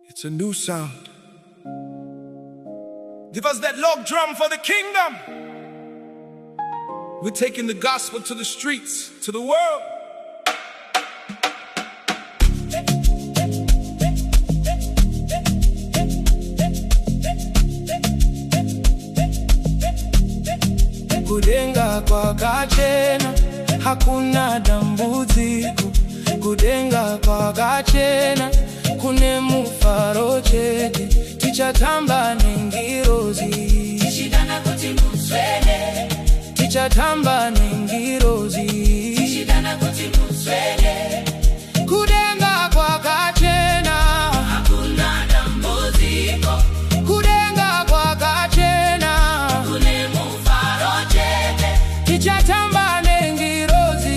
It's a new sound. Give us that log drum for the kingdom. We're taking the gospel to the streets, to the world. Kudenga Kwakachena, hakuna dambudziko. Kudenga Kwakachena, kune mufaro chete. Tichatamba nengirozi, tichidana kuti muswele. Tichatamba nengirozi, tichidana kuti muswele. Kudenga Kwakachena, hakuna dambudziko. Kudenga Kwakachena, kune mufaro chete. Tichatamba nengirozi,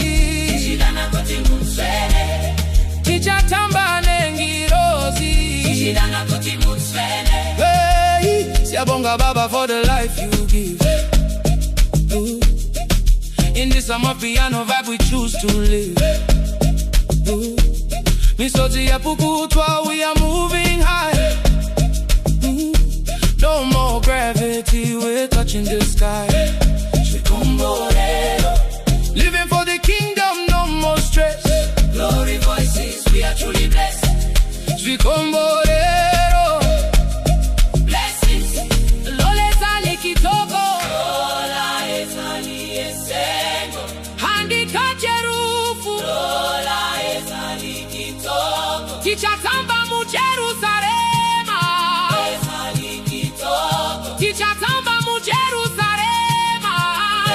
tichidana kuti muswele. Tichatamba nengirozi, tichidana kuti muswele. Hey, siyabonga Baba for the life you give. Ooh. In this summer piano vibe we choose to live. Ooh. Misoti ya pukutwa, we are moving high. Ooh. No more gravity, we're touching the sky. Living for the kingdom, no more stress. Glory voices, we are truly blessed. Blessings. Lole zali kitoko, Lola ezali esengo. Handi kacherufu, Lola ezali kitoko. Tichatamba mu Jerusalema, ezali kitoko. Tichatamba mu Jerusalema,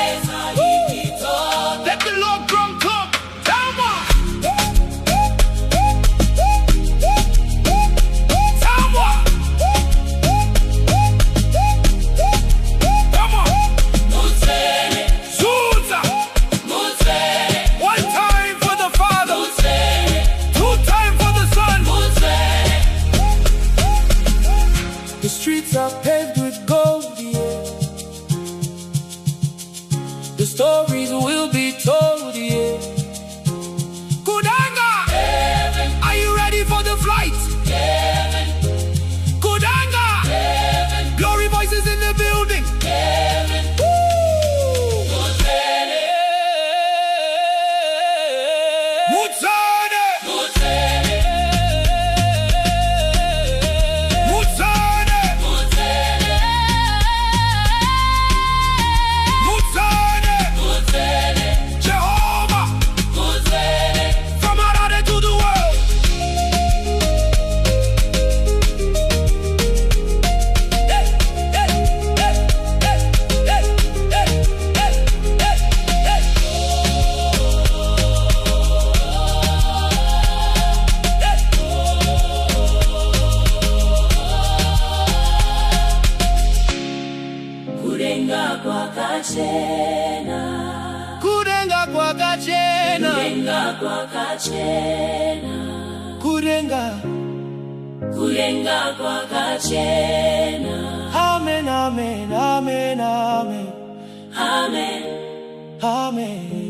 ezali kitoko. Let the Lord drum come, down one. The streets are paved with gold, yeah. The stories will be told, yeah. Kudenga! Heaven. Are you ready for the flight? Heaven. Kudenga! Heaven. Glory voices in the building. Heaven. Woo! Mutsene! Mutsene! Mutsene! Kudenga Kwakachena, Kudenga Kwakachena, Kudenga Kwakachena, Kudenga Kwakachena. Amen, amen, amen, amen, amen, amen.